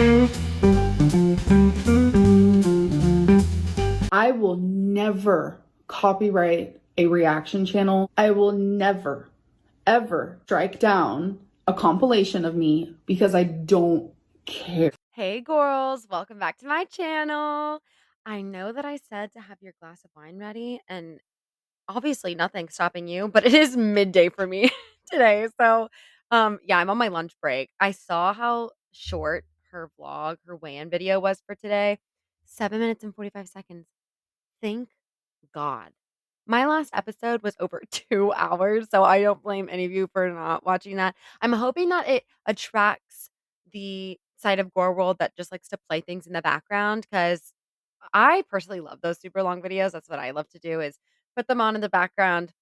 I will never copyright a reaction channel. I will never, ever strike down a compilation of me because I don't care. Hey, girls, welcome back to my channel. I know that I said to have your glass of wine ready, and obviously nothing's stopping you, but it is midday for me today. So, yeah, I'm on my lunch break. I saw how short her vlog, her weigh-in video was for today. 7 minutes and 45 seconds. Thank God. My last episode was over 2 hours, so I don't blame any of you for not watching that. I'm hoping that it attracts the side of Gore World that just likes to play things in the background, because I personally love those super long videos. That's what I love to do, is put them on in the background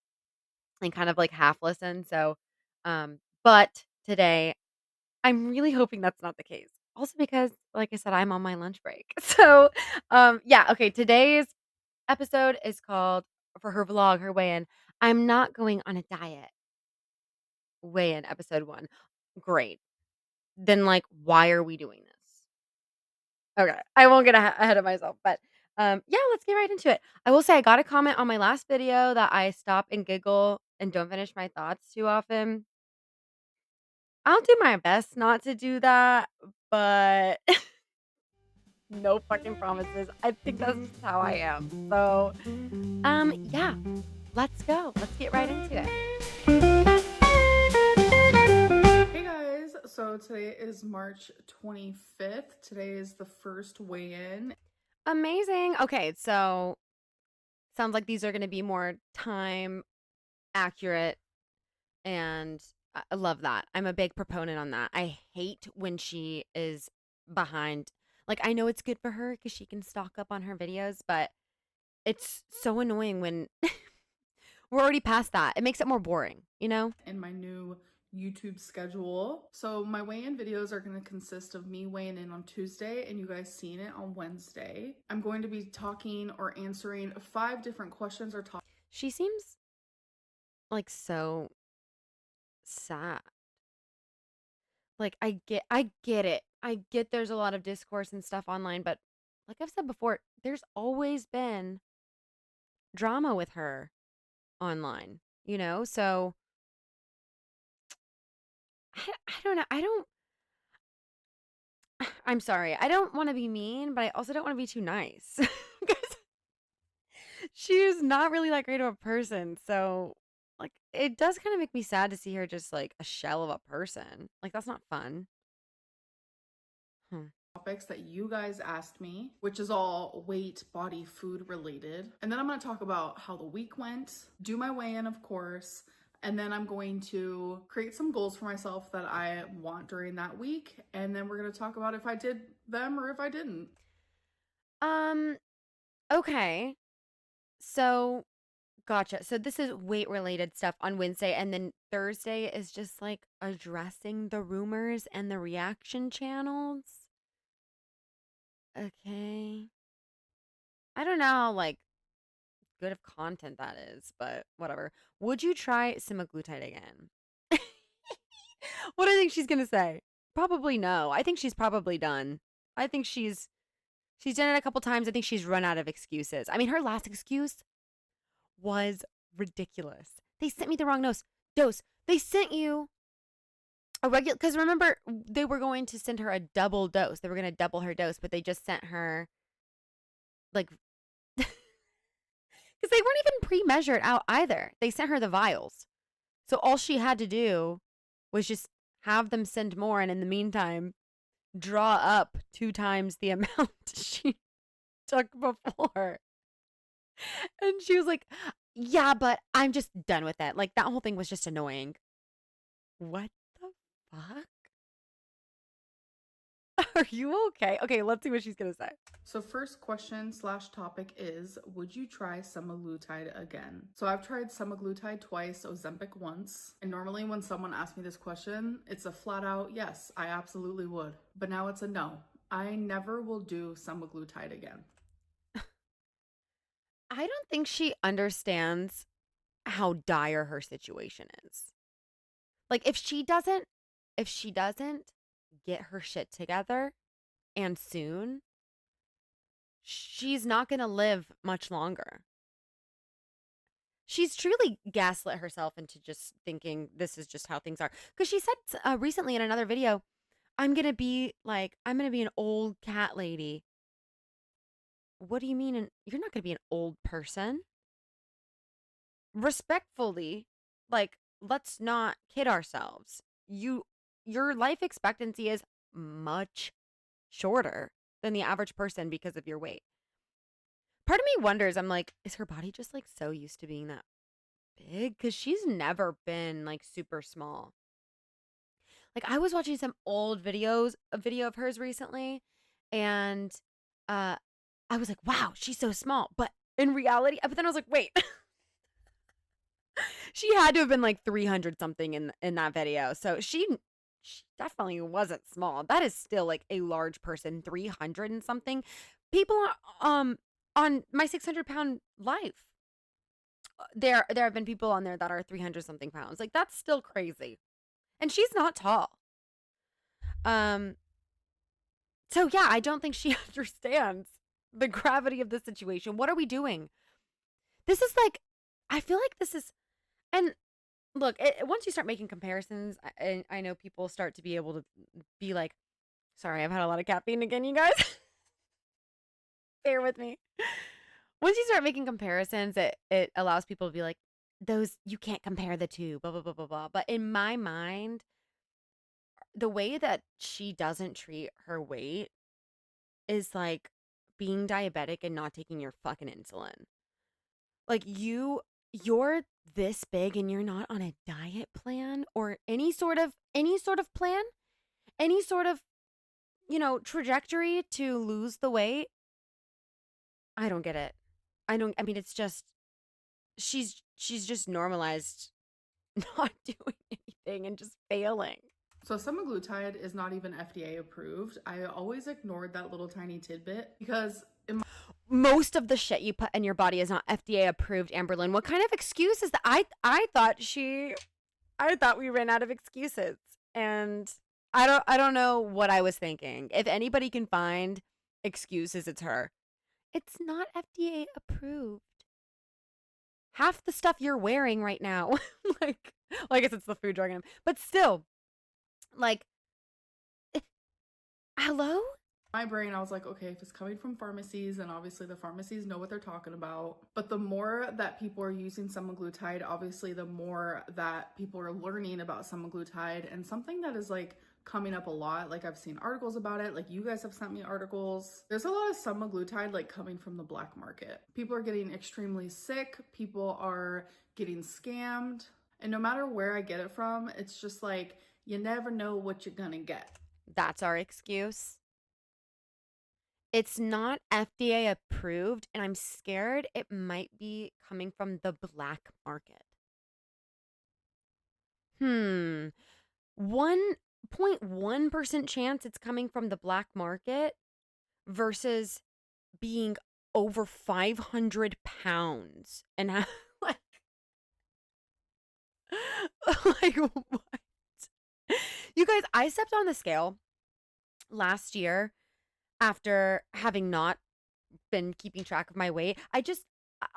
and kind of, like, half listen, so, but today, I'm really hoping that's not the case. Also because, like I said, I'm on my lunch break. So, yeah, okay, today's episode is called, for her vlog, her weigh-in, "I'm not going on a diet." Weigh-in episode 1. Great. Then, like, why are we doing this? Okay, I won't get ahead of myself, but, yeah, let's get right into it. I will say I got a comment on my last video that I stop and giggle and don't finish my thoughts too often. I'll do my best not to do that, but no fucking promises. I think that's just how I am. So, yeah, let's go. Let's get right into it. Hey guys, so today is March 25th. Today is the first weigh-in. Amazing. Okay, so sounds like these are going to be more time accurate, and I love that. I'm a big proponent on that. I hate when she is behind. Like, I know it's good for her because she can stock up on her videos, but it's so annoying when we're already past that. It makes it more boring, you know? In my new YouTube schedule. So my weigh-in videos are going to consist of me weighing in on Tuesday and you guys seeing it on Wednesday. I'm going to be talking or answering 5 different questions or topics. She seems like so sad. Like, I get it. I get there's a lot of discourse and stuff online, but like I've said before, there's always been drama with her online, you know? So I don't know. I'm sorry. I don't want to be mean, but I also don't want to be too nice. Because she is not really that great of a person. So, like, it does kind of make me sad to see her just like a shell of a person. Like, that's not fun. Hmm. That you guys asked me, which is all weight, body, food related. And then I'm going to talk about how the week went, do my weigh-in, of course, and then I'm going to create some goals for myself that I want during that week. And then we're going to talk about if I did them or if I didn't. Um, okay. So, gotcha. So this is weight related stuff on Wednesday, and then Thursday is just like addressing the rumors and the reaction channels. Okay. I don't know how like good of content that is, but whatever. Would you try semaglutide again? What do I think she's gonna say? Probably no. I think she's probably done. I think she's done it a couple times. I think she's run out of excuses. I mean, her last excuse was ridiculous. They sent me the wrong dose. They sent you a regular, because remember they were going to send her a double dose. They were going to double her dose, but they just sent her like because they weren't even pre-measured out either. They sent her the vials. So all she had to do was just have them send more, and in the meantime, draw up 2 times the amount she took before. And she was like, "Yeah, but I'm just done with it." Like, that whole thing was just annoying. What the fuck? Are you okay? Okay, let's see what she's gonna say. So first question slash topic is, would you try semaglutide again? So I've tried semaglutide twice, Ozempic once. And normally when someone asks me this question, it's a flat out, yes, I absolutely would. But now it's a no. I never will do semaglutide again. I don't think she understands how dire her situation is. Like, if she doesn't get her shit together, and soon, she's not going to live much longer. She's truly gaslit herself into just thinking this is just how things are. Because she said recently in another video, I'm going to be an old cat lady. What do you mean? You're not going to be an old person. Respectfully, like, let's not kid ourselves. Your life expectancy is much shorter than the average person because of your weight. Part of me wonders, I'm like, is her body just like so used to being that big? Because she's never been like super small. Like, I was watching some old videos, a video of hers recently, and uh I was like, wow, she's so small. But in reality, but then I was like, wait. She had to have been like 300 something in that video. So she definitely wasn't small. That is still like a large person, 300 and something. People are on my 600-pound life. There have been people on there that are 300 something pounds. Like, that's still crazy. And she's not tall. So yeah, I don't think she understands the gravity of the situation. What are we doing? This is like, I feel like this is, and look, once you start making comparisons, I know people start to be able to be like, sorry, I've had a lot of caffeine again, you guys. Bear with me. Once you start making comparisons, it allows people to be like, you can't compare the two, blah, blah, blah, blah, blah. But in my mind, the way that she doesn't treat her weight is like being diabetic and not taking your fucking insulin. Like, you're this big and you're not on a diet plan or any sort of plan, any sort of, trajectory to lose the weight. I don't get it. I mean, it's just, she's just normalized not doing anything and just failing. So semaglutide is not even FDA approved. I always ignored that little tiny tidbit because most of the shit you put in your body is not FDA approved, Amberlynn. What kind of excuse is that? I thought we ran out of excuses, and I don't know what I was thinking. If anybody can find excuses, it's her. It's not FDA approved. Half the stuff you're wearing right now, like, well, I guess it's the food, drug, but still, like, hello? my brain, I was like, okay, if it's coming from pharmacies, then obviously the pharmacies know what they're talking about. But the more that people are using semaglutide, obviously the more that people are learning about semaglutide, and something that is like coming up a lot, like I've seen articles about it, like you guys have sent me articles. There's a lot of semaglutide like coming from the black market. People are getting extremely sick. People are getting scammed. And no matter where I get it from, it's just like, you never know what you're gonna get. That's our excuse. It's not FDA approved, and I'm scared it might be coming from the black market. 1.1% chance it's coming from the black market versus being over 500 pounds and like, like what? You guys, I stepped on the scale last year after having not been keeping track of my weight.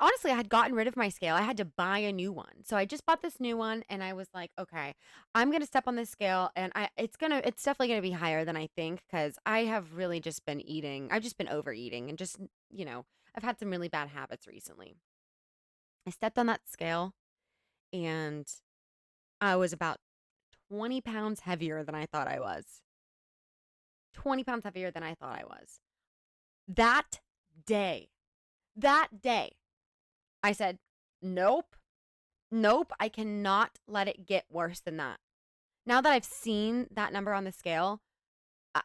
Honestly, I had gotten rid of my scale. I had to buy a new one. So I just bought this new one and I was like, okay, I'm going to step on this scale and it's definitely going to be higher than I think because I have really just been eating. I've just been overeating and just, I've had some really bad habits recently. I stepped on that scale and I was about 20 pounds heavier than I thought I was. 20 pounds heavier than I thought I was. That day, I said, nope, I cannot let it get worse than that. Now that I've seen that number on the scale,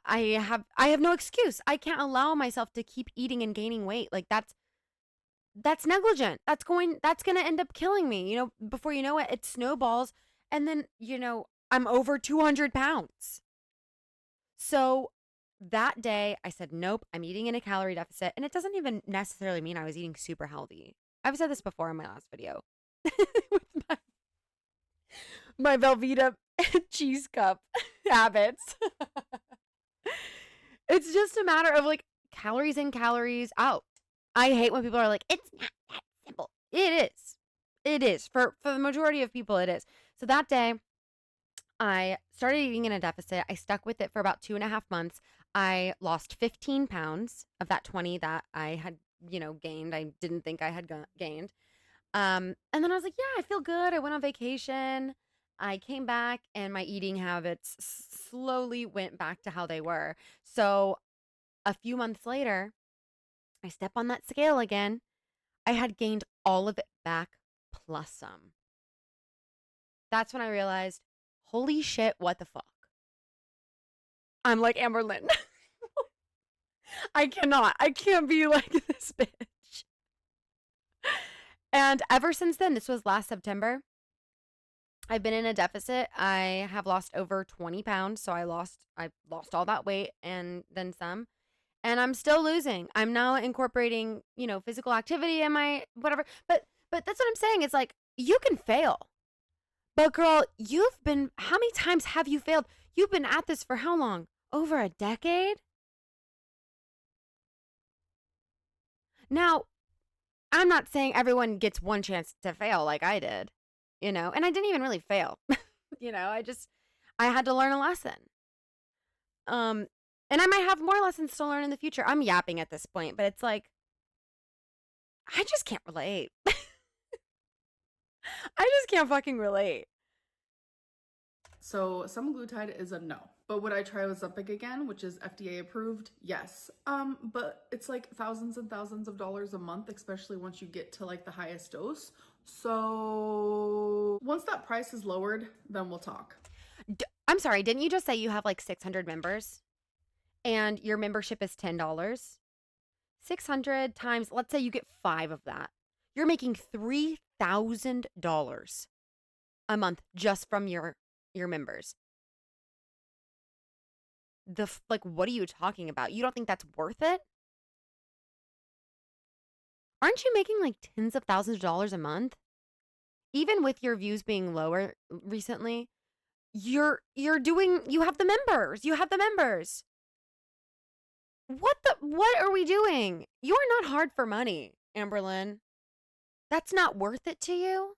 I have no excuse. I can't allow myself to keep eating and gaining weight. Like, that's negligent. That's going to end up killing me. Before you know it, it snowballs. And then, I'm over 200 pounds. So that day I said, nope, I'm eating in a calorie deficit. And it doesn't even necessarily mean I was eating super healthy. I've said this before in my last video. With my Velveeta cheese cup habits. It's just a matter of like calories in, calories out. I hate when people are like, it's not that simple. It is. It is. For the majority of people, it is. So that day, I started eating in a deficit. I stuck with it for about 2.5 months. I lost 15 pounds of that 20 that I had, gained. I didn't think I had gained. And then I was like, yeah, I feel good. I went on vacation. I came back and my eating habits slowly went back to how they were. So a few months later, I step on that scale again. I had gained all of it back plus some. That's when I realized, holy shit, what the fuck? I'm like Amberlynn. I can't be like this bitch. And ever since then, this was last September, I've been in a deficit. I have lost over 20 pounds. So I lost all that weight and then some. And I'm still losing. I'm now incorporating, physical activity in my whatever. But that's what I'm saying. It's like you can fail. But girl, how many times have you failed? You've been at this for how long? Over a decade? Now, I'm not saying everyone gets one chance to fail like I did, and I didn't even really fail. I had to learn a lesson. Um, and I might have more lessons to learn in the future. I'm yapping at this point, but it's like, I just can't relate. I just can't fucking relate. So semaglutide is a no. But would I try Ozempic again, which is FDA approved? Yes. But it's like thousands and thousands of dollars a month, especially once you get to like the highest dose. So once that price is lowered, then we'll talk. I'm sorry, didn't you just say you have like 600 members and your membership is $10? 600 times, let's say you get 5 of that. You're making $3,000 a month just from your members. What are you talking about? You don't think that's worth it? Aren't you making like tens of thousands of dollars a month? Even with your views being lower recently, you have the members. You have the members. What are we doing? You're not hard for money, Amberlynn. That's not worth it to you?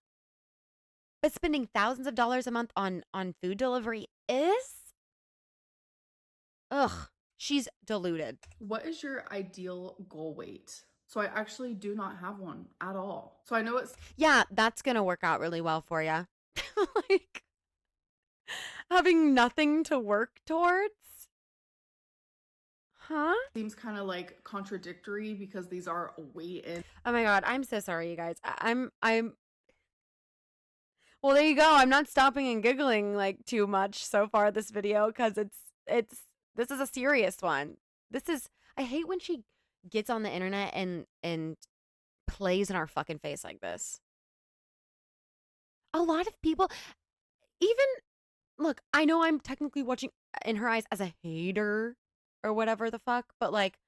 But spending thousands of dollars a month on food delivery is? Ugh, she's deluded. What is your ideal goal weight? So I actually do not have one at all. So I know it's... Yeah, that's going to work out really well for you. Like, having nothing to work towards? Huh? Seems kind of like contradictory because these are weight in... Oh my God, I'm so sorry, you guys. I'm Well, there you go. I'm not stopping and giggling like too much so far this video because this is a serious one. I hate when she gets on the internet and plays in our fucking face like this. A lot of people, even look, I know I'm technically watching in her eyes as a hater or whatever the fuck, but like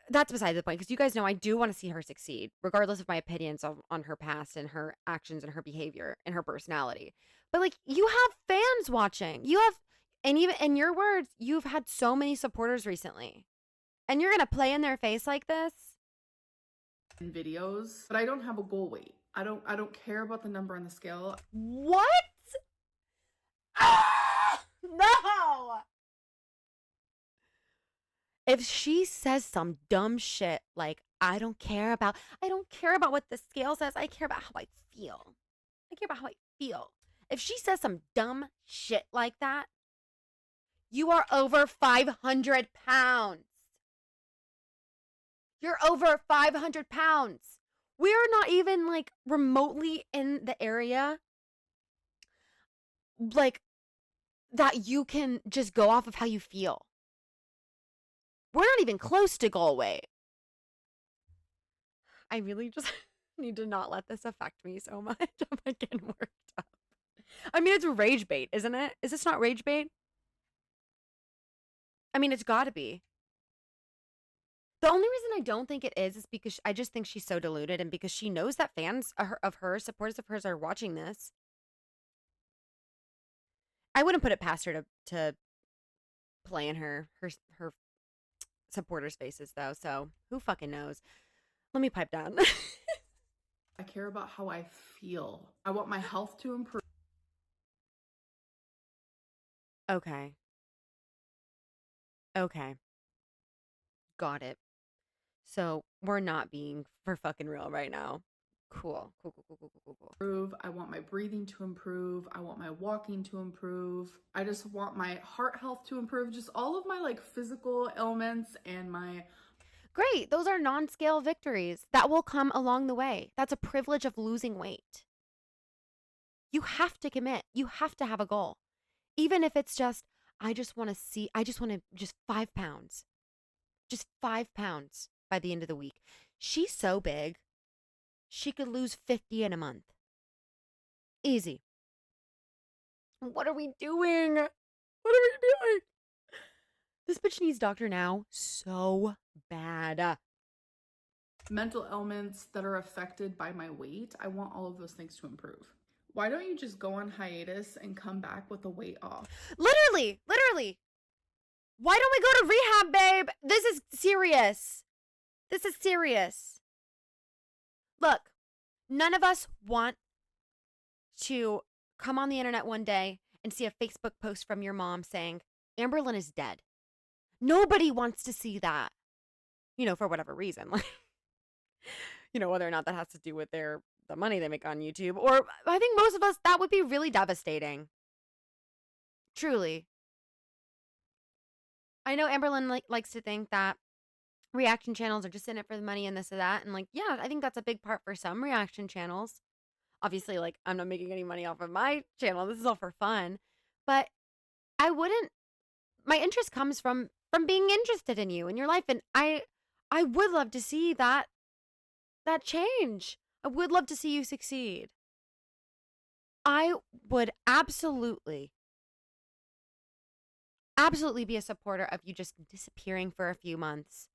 that's beside the point because you guys know I do want to see her succeed, regardless of my opinions on her past and her actions and her behavior and her personality. But like, you have fans watching. And even in your words, you've had so many supporters recently, and you're gonna play in their face like this in videos. But I don't have a goal weight. I don't care about the number on the scale. What? Ah, no. If she says some dumb shit like, I don't care about what the scale says, I care about how I feel. I care about how I feel. If she says some dumb shit like that, you are over 500 pounds. You're over 500 pounds. We're not even like remotely in the area like that you can just go off of how you feel. We're not even close to goal weight. I really just need to not let this affect me so much. I'm like getting worked up. I mean, it's rage bait, isn't it? Is this not rage bait? I mean, it's gotta be. The only reason I don't think it is because I just think she's so deluded and because she knows that fans of her, supporters of hers are watching this. I wouldn't put it past her to play in her supporters' faces though. So who fucking knows? Let me pipe down. I care about how I feel. I want my health to improve. Okay. Okay. Got it. So we're not being for fucking real right now. Cool. Cool, cool, cool, cool, cool, cool, cool. I want my breathing to improve. I want my walking to improve. I just want my heart health to improve. Just all of my like physical ailments and my Great. Those are non-scale victories that will come along the way. That's a privilege of losing weight. You have to commit. You have to have a goal. Even if it's just, I just want to just 5 pounds. Just 5 pounds by the end of the week. She's so big, she could lose 50 in a month. Easy. What are we doing? What are we doing? This bitch needs doctor now so bad. mental ailments that are affected by my weight. I want all of those things to improve. Why don't you just go on hiatus and come back with the weight off? Literally. Why don't we go to rehab, babe? This is serious. Look, none of us want to come on the internet one day and see a Facebook post from your mom saying, Amberlynn is dead. Nobody wants to see that. For whatever reason. Whether or not that has to do with the money they make on YouTube. Or I think most of us, that would be really devastating. Truly. I know Amberlynn likes to think that reaction channels are just in it for the money and this or that. And yeah, I think that's a big part for some reaction channels. Obviously, I'm not making any money off of my channel. This is all for fun. But my interest comes from being interested in you and your life. And I would love to see that change. I would love to see you succeed. I would absolutely be a supporter of you just disappearing for a few months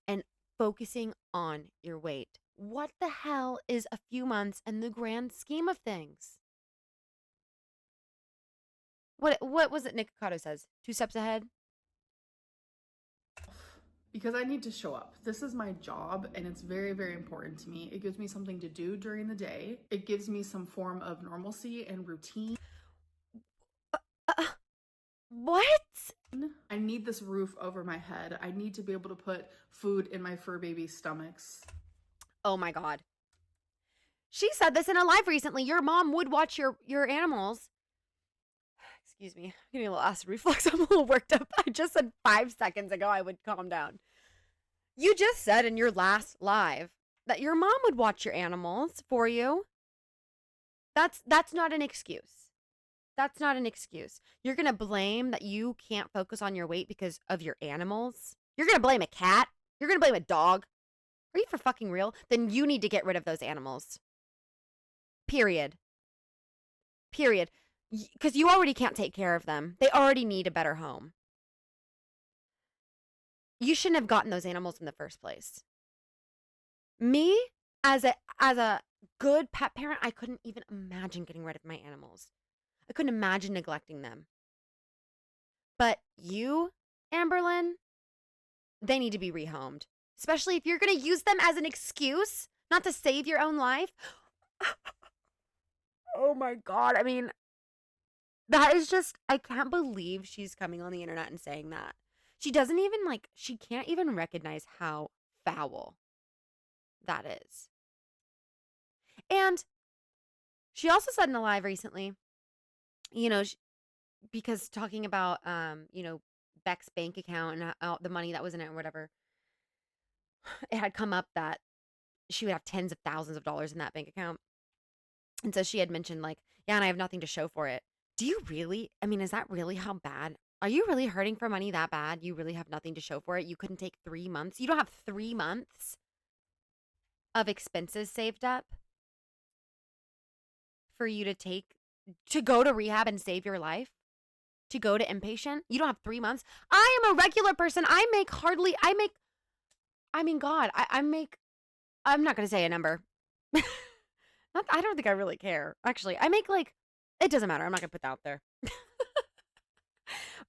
and focusing on your weight. What the hell is a few months in the grand scheme of things? What was it Nick Cotto says? 2 steps ahead? Because I need to show up. This is my job and it's very, very important to me. It gives me something to do during the day. It gives me some form of normalcy and routine. What? I need this roof over my head. I need to be able to put food in my fur baby's stomachs. Oh my God. She said this in a live recently. Your mom would watch your animals. Excuse me. I'm getting a little acid reflux. I'm a little worked up. I just said 5 seconds ago I would calm down. You just said in your last live that your mom would watch your animals for you. That's not an excuse. That's not an excuse. You're going to blame that you can't focus on your weight because of your animals? You're going to blame a cat? You're going to blame a dog? Are you for fucking real? Then you need to get rid of those animals. Period. Because you already can't take care of them. They already need a better home. You shouldn't have gotten those animals in the first place. Me, as a good pet parent, I couldn't even imagine getting rid of my animals. I couldn't imagine neglecting them. But you, Amberlynn, they need to be rehomed. Especially if you're going to use them as an excuse not to save your own life. Oh my God. I mean, that is just, I can't believe she's coming on the internet and saying that. She doesn't even she can't even recognize how foul that is. And she also said in a live recently, because talking about, Beck's bank account and the money that was in it or whatever, it had come up that she would have tens of thousands of dollars in that bank account. And so she had mentioned yeah, and I have nothing to show for it. Do you really? I mean, is that really how bad? Are you really hurting for money that bad? You really have nothing to show for it? You couldn't take 3 months? You don't have 3 months of expenses saved up for you to go to rehab and save your life? To go to inpatient? You don't have 3 months? I am a regular person. I mean, God, I'm not going to say a number. I don't think I really care. Actually, I make it doesn't matter. I'm not going to put that out there.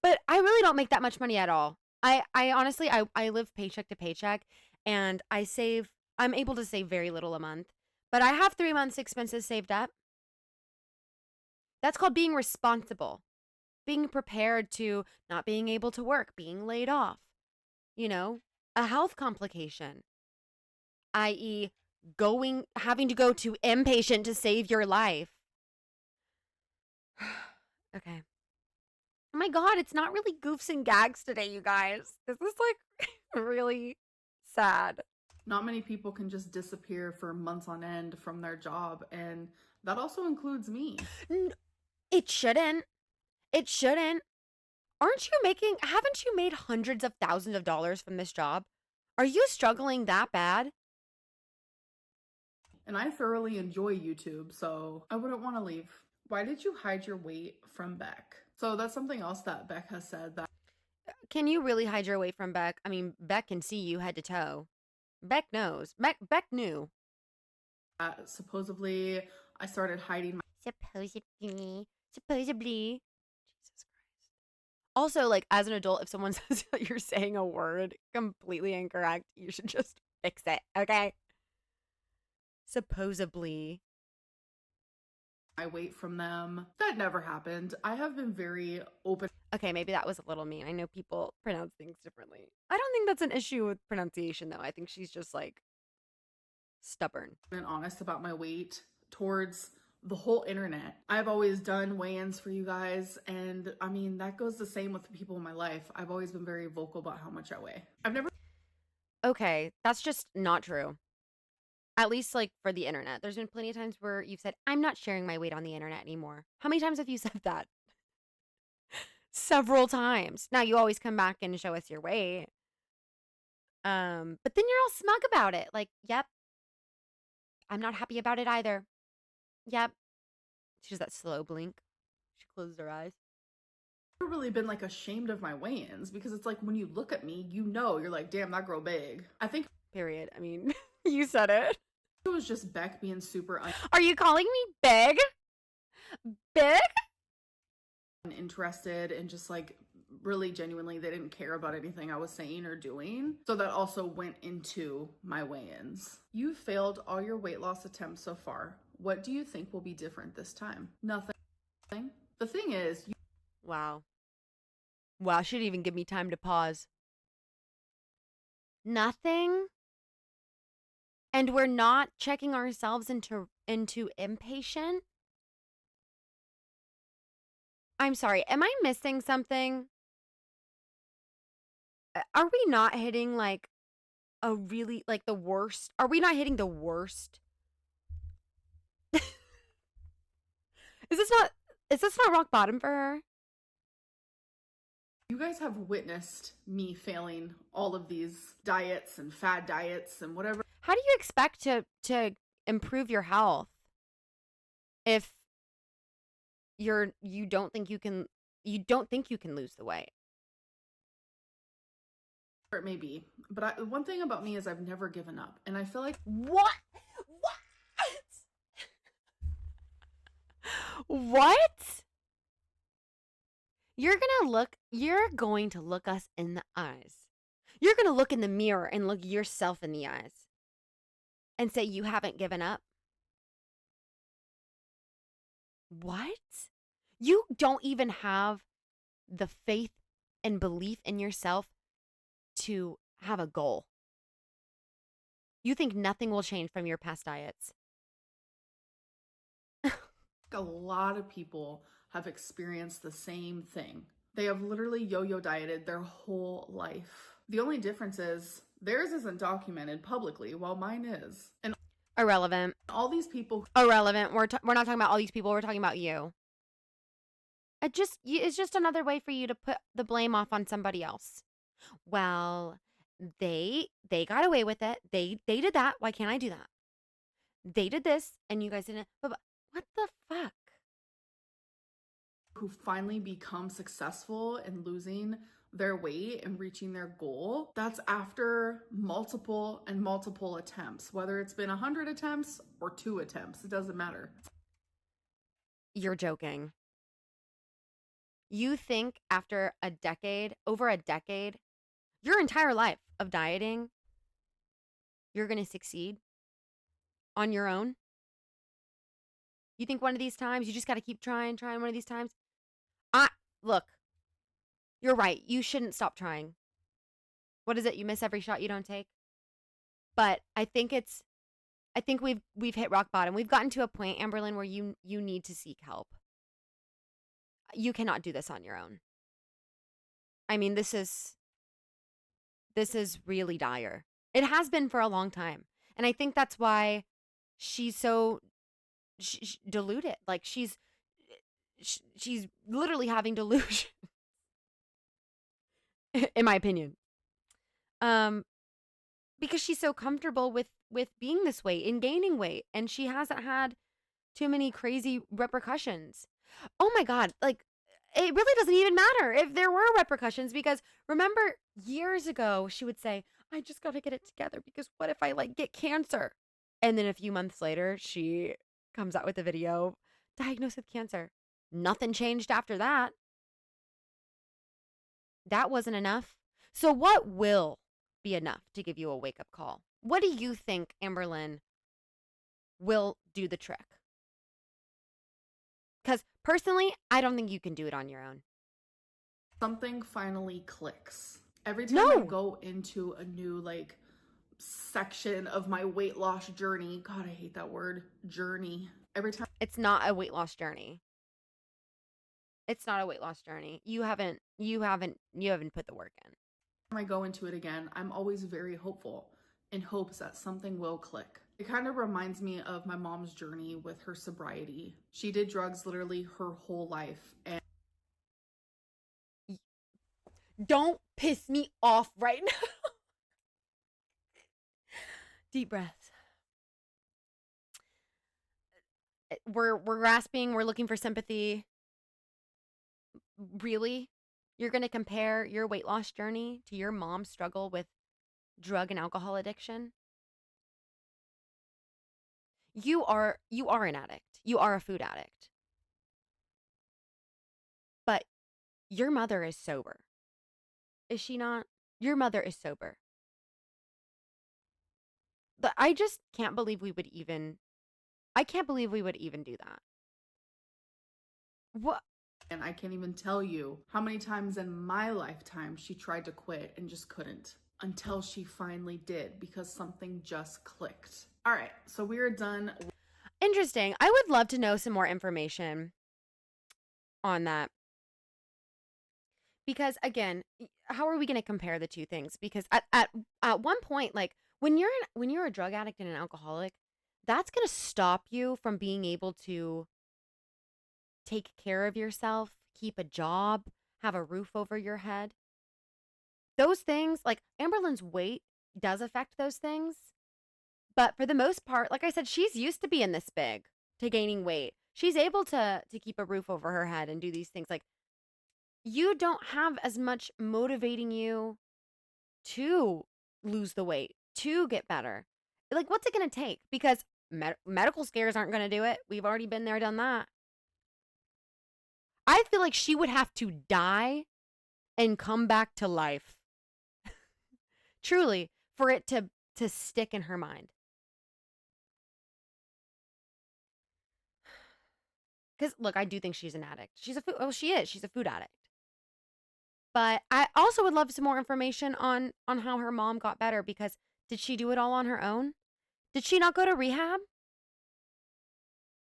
But I really don't make that much money at all. I honestly, I live paycheck to paycheck, and I'm able to save very little a month. But I have 3 months expenses saved up. That's called being responsible, being prepared to not being able to work, being laid off, you know, a health complication, i.e., having to go to inpatient to save your life. Okay. Oh my God, it's not really goofs and gags today, you guys. This is like really sad. Not many people can just disappear for months on end from their job, and that also includes me. It shouldn't. It shouldn't. Haven't you made hundreds of thousands of dollars from this job? Are you struggling that bad? And I thoroughly enjoy YouTube, so I wouldn't want to leave. Why did you hide your weight from Beck? So that's something else that Beck has said, that Can you really hide your weight from Beck? I mean, Beck can see you head to toe. Beck knows. Beck knew. supposedly I started hiding my Supposedly. Jesus Christ. Also, like, as an adult, if someone says that you're saying a word completely incorrect, you should just fix it, okay? Supposedly. weight from them. That never happened. I have been very open Okay, maybe that was a little mean. I know people pronounce things differently. I don't think that's an issue with pronunciation, though. I think she's just, like, stubborn. and honest about my weight towards the whole internet. I've always done weigh-ins for you guys, and I mean, that goes the same with the people in my life. I've always been very vocal about how much I weigh. I've never Okay, that's just not true. At least, like, for the internet. There's been plenty of times where you've said, I'm not sharing my weight on the internet anymore. How many times have you said that? Several times. Now, you always come back and show us your weight. But then you're all smug about it. Like, yep, I'm not happy about it either. Yep. She does that slow blink. She closes her eyes. never really been like ashamed of my weigh-ins, because it's like when you look at me, you know, you're like, damn, that girl big. I think Period. I mean, you said it. it was just Beck being super Are you calling me big? Big? uninterested, and just like really genuinely they didn't care about anything I was saying or doing. So that also went into my weigh-ins. You failed all your weight loss attempts so far. What do you think will be different this time? Nothing. The thing is, Wow. Wow, she didn't even give me time to pause. Nothing? And we're not checking ourselves into inpatient? I'm sorry, am I missing something? Are we not hitting like a really like the worst? Are we not hitting the worst? Is this not rock bottom for her? you guys have witnessed me failing all of these diets and fad diets and whatever. How do you expect to improve your health if you don't think you can lose the weight? It may be, but one thing about me is I've never given up, and I feel like What? What? You're going to look us in the eyes. You're going to look in the mirror and look yourself in the eyes and say you haven't given up. What? You don't even have the faith and belief in yourself to have a goal. You think nothing will change from your past diets. a lot of people have experienced the same thing. They have literally yo-yo dieted their whole life. The only difference is theirs isn't documented publicly, while mine is. And Irrelevant. all these people Irrelevant. We're not talking about all these people. We're talking about you. It's just another way for you to put the blame off on somebody else. Well, they got away with it. They did that. Why can't I do that? They did this, and you guys didn't. But what the fuck? who finally become successful in losing their weight and reaching their goal, that's after multiple and multiple attempts, whether it's been 100 attempts or 2 attempts, it doesn't matter. You're joking. You think after a decade, over a decade, your entire life of dieting, you're going to succeed on your own? You think one of these times you just got to keep trying one of these times? I Look, you're right. You shouldn't stop trying. What is it? You miss every shot you don't take. But I think we've hit rock bottom. We've gotten to a point, Amberlynn, where you need to seek help. You cannot do this on your own. I mean, this is really dire. It has been for a long time. And I think that's why she's so deluded. Like she's literally having delusion in my opinion. Um because she's so comfortable with being this way and gaining weight, and she hasn't had too many crazy repercussions. Oh my god, like it really doesn't even matter if there were repercussions, because remember years ago she would say, "I just got to get it together because what if I like get cancer?" And then a few months later, she comes out with a video diagnosed with cancer. Nothing changed after that. That wasn't enough. So what will be enough to give you a wake-up call? What do you think, Amberlynn, will do the trick? Because personally, I don't think you can do it on your own. Something finally clicks. Every time I No, go into a new like section of my weight loss journey, God, I hate that word, journey. Every time it's not a weight loss journey. It's not a weight loss journey. You haven't put the work in. I go into it again, I'm always very hopeful in hopes that something will click. It kind of reminds me of my mom's journey with her sobriety. She did drugs literally her whole life, and Don't piss me off right now. Deep breaths. We're grasping, we're looking for sympathy. Really? You're going to compare your weight loss journey to your mom's struggle with drug and alcohol addiction? You are an addict. You are a food addict. But your mother is sober. Is she not? Your mother is sober. But I just can't believe we would even I can't believe we would even do that. What? I can't even tell you how many times in my lifetime she tried to quit and just couldn't, until she finally did, because something just clicked. All right, so we are done. Interesting. I would love to know some more information on that. Because again, how are we going to compare the two things? Because at one point, like when you're a drug addict and an alcoholic, that's going to stop you from being able to take care of yourself, keep a job, have a roof over your head. Those things, like Amberlynn's weight does affect those things. But for the most part, like I said, she's used to being this big, to gaining weight. She's able to keep a roof over her head and do these things. Like you don't have as much motivating you to lose the weight, to get better. Like what's it going to take? Because medical scares aren't going to do it. We've already been there, done that. I feel like she would have to die and come back to life. Truly, for it to stick in her mind. Because look, I do think she's an addict. She is. She's a food addict. But I also would love some more information on how her mom got better, because did she do it all on her own? Did she not go to rehab?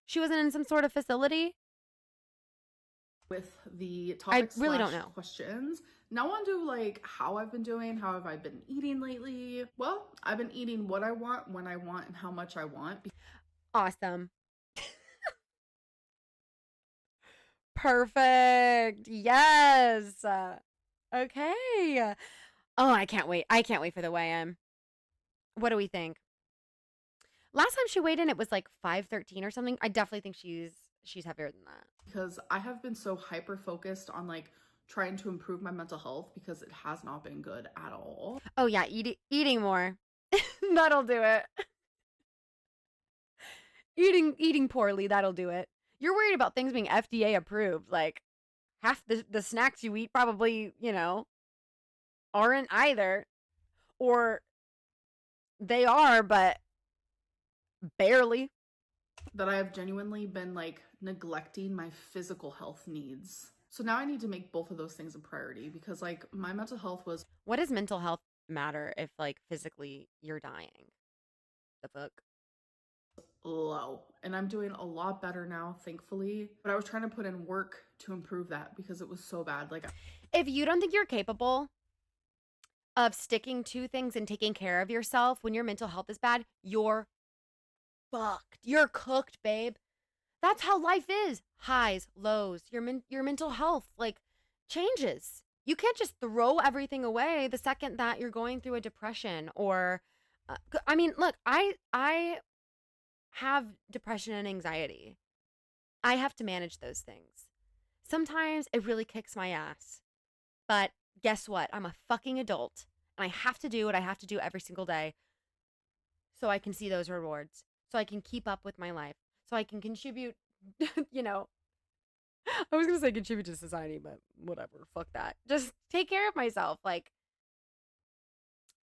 She wasn't in some sort of facility? With the I topics really don't know. questions. Now I want to do like how I've been doing, how have I been eating lately? Well, I've been eating what I want, when I want, and how much I want. Awesome. Perfect. Yes. Okay. Oh, I can't wait. I can't wait for the weigh-in. What do we think? Last time she weighed in, it was like 513 or something. I definitely think she's heavier than that. Because I have been so hyper focused on like trying to improve my mental health, because it has not been good at all. Oh yeah, eating more. That'll do it. Eating poorly, that'll do it. You're worried about things being FDA approved. Like, half the snacks you eat probably, aren't either. Or they are, but barely. that I have genuinely been like neglecting my physical health needs. So now I need to make both of those things a priority because like my mental health was What does mental health matter if, like, physically you're dying? The fuck? low and I'm doing a lot better now, thankfully. But I was trying to put in work to improve that because it was so bad. Like, If you don't think you're capable of sticking to things and taking care of yourself when your mental health is bad, you're fucked. You're cooked, babe. That's how life is. Highs, lows. Your mental health like changes. You can't just throw everything away the second that you're going through a depression or I mean, look, I have depression and anxiety. I have to manage those things. Sometimes it really kicks my ass. But guess what? I'm a fucking adult and I have to do what I have to do every single day so I can see those rewards, so I can keep up with my life, so I can contribute, you know. I was going to say contribute to society, but whatever. Fuck that. Just take care of myself. Like,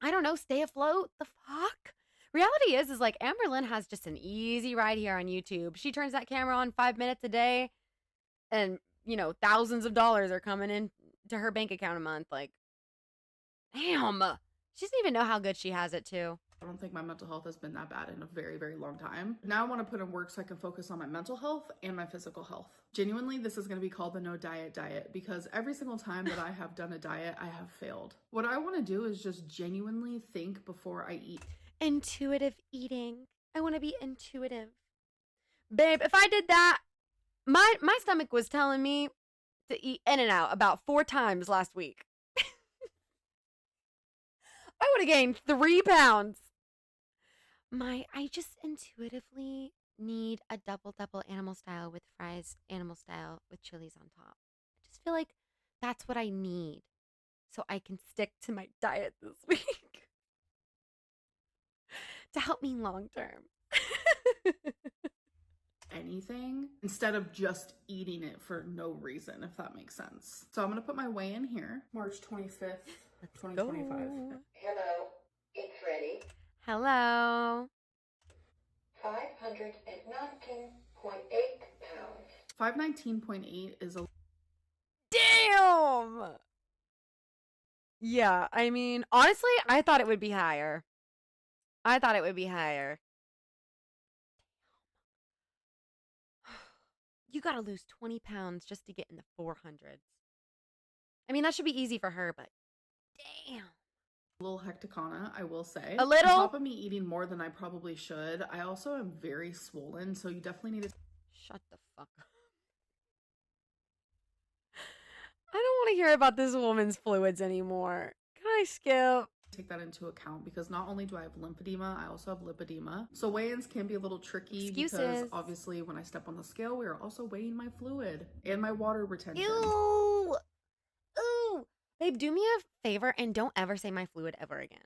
I don't know, stay afloat. The fuck? Reality is like Amberlynn has just an easy ride here on YouTube. She turns that camera on 5 minutes a day and, thousands of dollars are coming in to her bank account a month. Like, damn. She doesn't even know how good she has it too. I don't think my mental health has been that bad in a very, very long time. Now I want to put in work so I can focus on my mental health and my physical health. Genuinely, this is going to be called the no diet diet because every single time that I have done a diet, I have failed. What I want to do is just genuinely think before I eat. Intuitive eating. I want to be intuitive. Babe, if I did that, my stomach was telling me to eat In-N-Out about 4 times last week. I would have gained 3 pounds. I just intuitively need a double animal style with fries, animal style with chilies on top. I just feel like that's what I need so I can stick to my diet this week to help me long term. Anything instead of just eating it for no reason, if that makes sense. So I'm going to put my weigh in here, March 25th, 2025. Hello, it's ready. Hello. 519.8 pounds. 519.8 is a Damn! Yeah, I mean, honestly, I thought it would be higher. You gotta lose 20 pounds just to get in the 400s. I mean, that should be easy for her, but damn. A little hecticana, I will say. A little? On top of me eating more than I probably should, I also am very swollen, so you definitely need to Shut the fuck up. I don't want to hear about this woman's fluids anymore. Can I skip? take that into account because not only do I have lymphedema, I also have lipedema. So weigh-ins can be a little tricky because obviously when I step on the scale, we are also weighing my fluid and my water retention. Ew! Ooh! Babe, do me a favor and don't ever say my fluid ever again.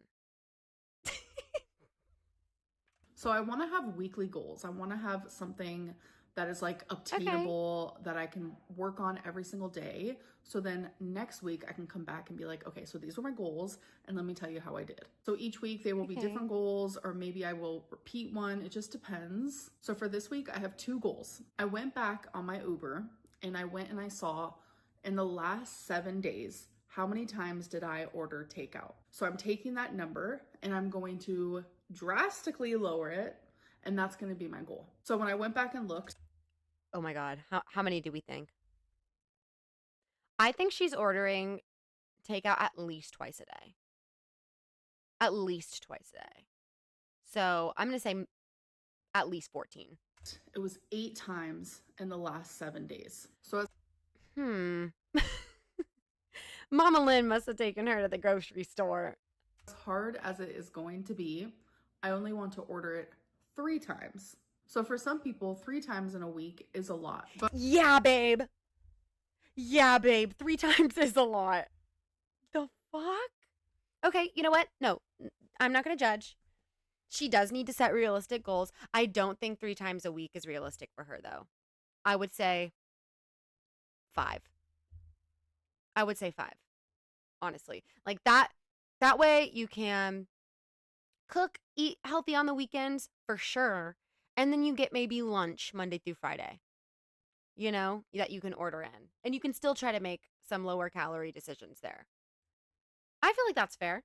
So I want to have weekly goals. I want to have something that is like obtainable, that I can work on every single day. So then next week I can come back and be like, okay, so these were my goals and let me tell you how I did. So each week they will be different goals, or maybe I will repeat one. It just depends. So for this week, I have 2 goals. I went back on my Uber and I went and I saw in the last 7 days, how many times did I order takeout? So I'm taking that number and I'm going to drastically lower it, and that's going to be my goal. So when I went back and looked, oh my God, how many do we think? I think she's ordering takeout at least twice a day. At least twice a day. So I'm going to say at least 14. It was 8 times in the last 7 days. So Mama Lynn must have taken her to the grocery store. As hard as it is going to be, I only want to order it 3 times. So for some people, 3 times in a week is a lot. But yeah, babe. 3 times is a lot. The fuck? Okay, you know what? No, I'm not going to judge. She does need to set realistic goals. I don't think 3 times a week is realistic for her, though. I would say 5. I would say 5, honestly. Like that way you can cook, eat healthy on the weekends for sure, and then you get maybe lunch Monday through Friday, that you can order in. And you can still try to make some lower calorie decisions there. I feel like that's fair.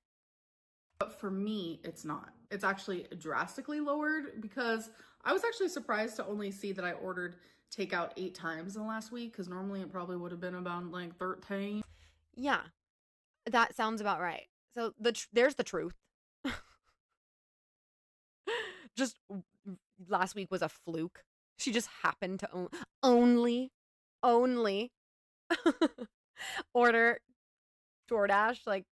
But for me, it's not. It's actually drastically lowered because I was actually surprised to only see that I ordered takeout 8 times in the last week, because normally it probably would have been about like 13. Yeah, that sounds about right. So there's the truth. Just last week was a fluke. She just happened to only order DoorDash like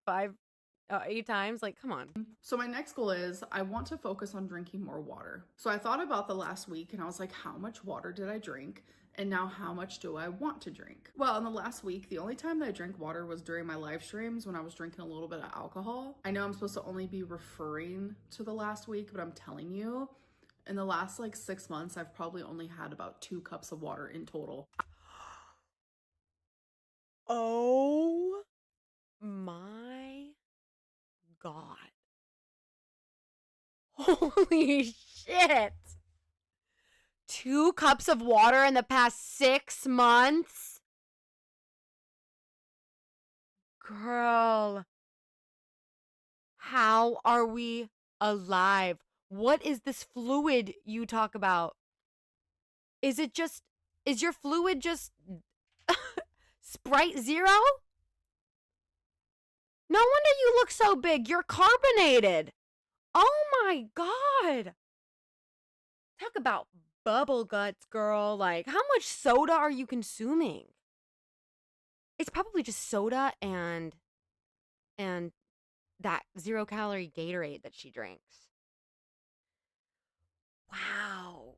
8 times. Like, come on. So my next goal is I want to focus on drinking more water. So I thought about the last week and I was like, how much water did I drink? And now how much do I want to drink? Well, in the last week, the only time that I drank water was during my live streams when I was drinking a little bit of alcohol. I know I'm supposed to only be referring to the last week, but I'm telling you, in the last like 6 months, I've probably only had about 2 cups of water in total. Oh my God. Holy shit. 2 cups of water in the past 6 months? Girl. How are we alive? What is this fluid you talk about? Is your fluid just Sprite Zero? No wonder you look so big. You're carbonated. Oh my God. Talk about bubble guts, girl. Like, how much soda are you consuming? It's probably just soda and that 0-calorie Gatorade that she drinks. Wow.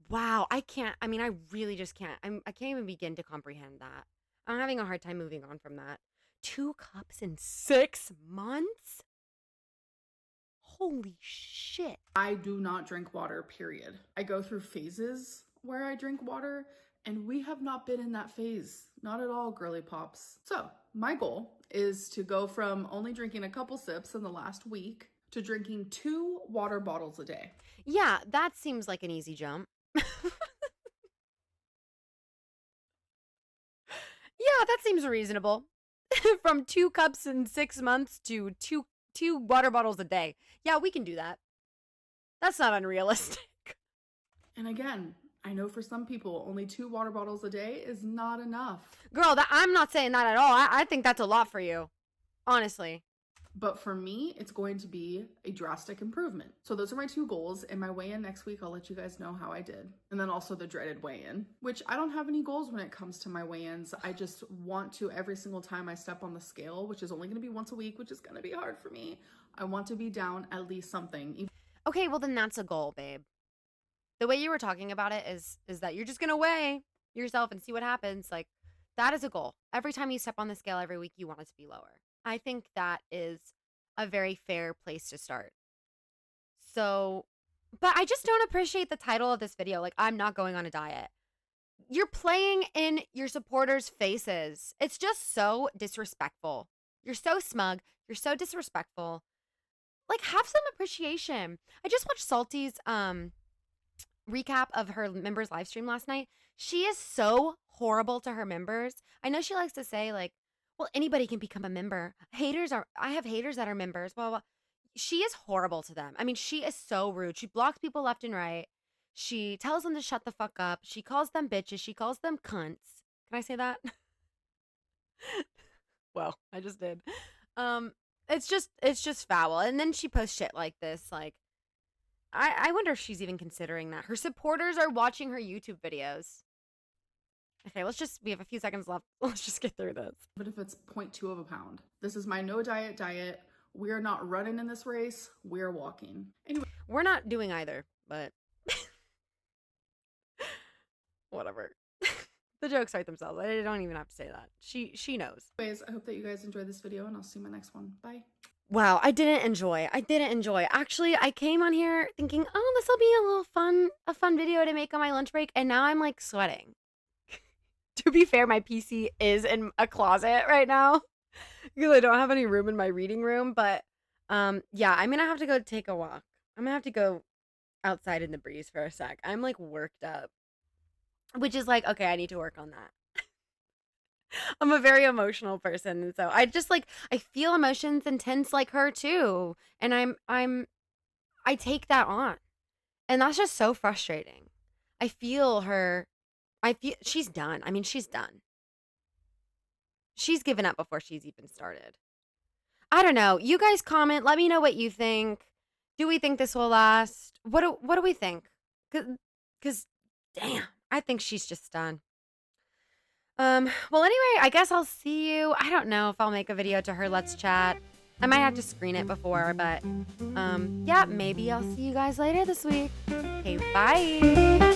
Wow, I really just can't. I can't even begin to comprehend that. I'm having a hard time moving on from that. 2 cups in 6 months? Holy shit. I do not drink water, period. I go through phases where I drink water, and we have not been in that phase. Not at all, girly pops. So my goal is to go from only drinking a couple sips in the last week to drinking 2 water bottles a day. Yeah, that seems like an easy jump. Yeah, that seems reasonable. From 2 cups in 6 months to two water bottles a day. Yeah, we can do that. That's not unrealistic. And again, I know for some people, only 2 water bottles a day is not enough. Girl, I'm not saying that at all. I think that's a lot for you. Honestly. But for me, it's going to be a drastic improvement. So those are my 2 goals. In my weigh-in next week, I'll let you guys know how I did. And then also the dreaded weigh-in, which I don't have any goals when it comes to my weigh-ins. I just want to, every single time I step on the scale, which is only going to be once a week, which is going to be hard for me, I want to be down at least something. Okay, well then that's a goal, babe. The way you were talking about it is that you're just going to weigh yourself and see what happens. Like, that is a goal. Every time you step on the scale every week, you want it to be lower. I think that is a very fair place to start. So, but I just don't appreciate the title of this video. Like, I'm not going on a diet. You're playing in your supporters' faces. It's just so disrespectful. You're so smug. You're so disrespectful. Like, have some appreciation. I just watched Salty's recap of her members live stream last night. She is so horrible to her members. I know she likes to say like, well, anybody can become a member. I have haters that are members, blah, blah, blah. She is horrible to them. I mean, she is so rude. She blocks people left and right. She tells them to shut the fuck up. She calls them bitches. She calls them cunts. Can I say that? Well, I just did. It's just foul. And then she posts shit like this, like, I wonder if she's even considering that. Her supporters are watching her YouTube videos. Okay, we have a few seconds left. Let's just get through this. But if it's 0.2 of a pound, this is my no diet. We're not running in this race. We're walking. Anyway, we're not doing either, but whatever. The jokes write themselves. I don't even have to say that. She knows. Anyways, I hope that you guys enjoyed this video, and I'll see you in my next one. Bye. Wow, I didn't enjoy. Actually, I came on here thinking, oh, this will be a fun video to make on my lunch break, and now I'm like sweating. To be fair, my PC is in a closet right now because I don't have any room in my reading room. But yeah, I'm gonna have to go take a walk. I'm gonna have to go outside in the breeze for a sec. I'm like worked up, which is like, okay, I need to work on that. I'm a very emotional person, and so I just like I feel emotions intense like her too, and I take that on, and that's just so frustrating. I feel her. I feel she's done. I mean, she's done. She's given up before she's even started. I don't know. You guys comment. Let me know what you think. Do we think this will last? What do we think? Cause damn, I think she's just done. Well, anyway, I guess I'll see you. I don't know if I'll make a video to her Let's Chat. I might have to screen it before, but yeah, maybe I'll see you guys later this week. Okay, bye.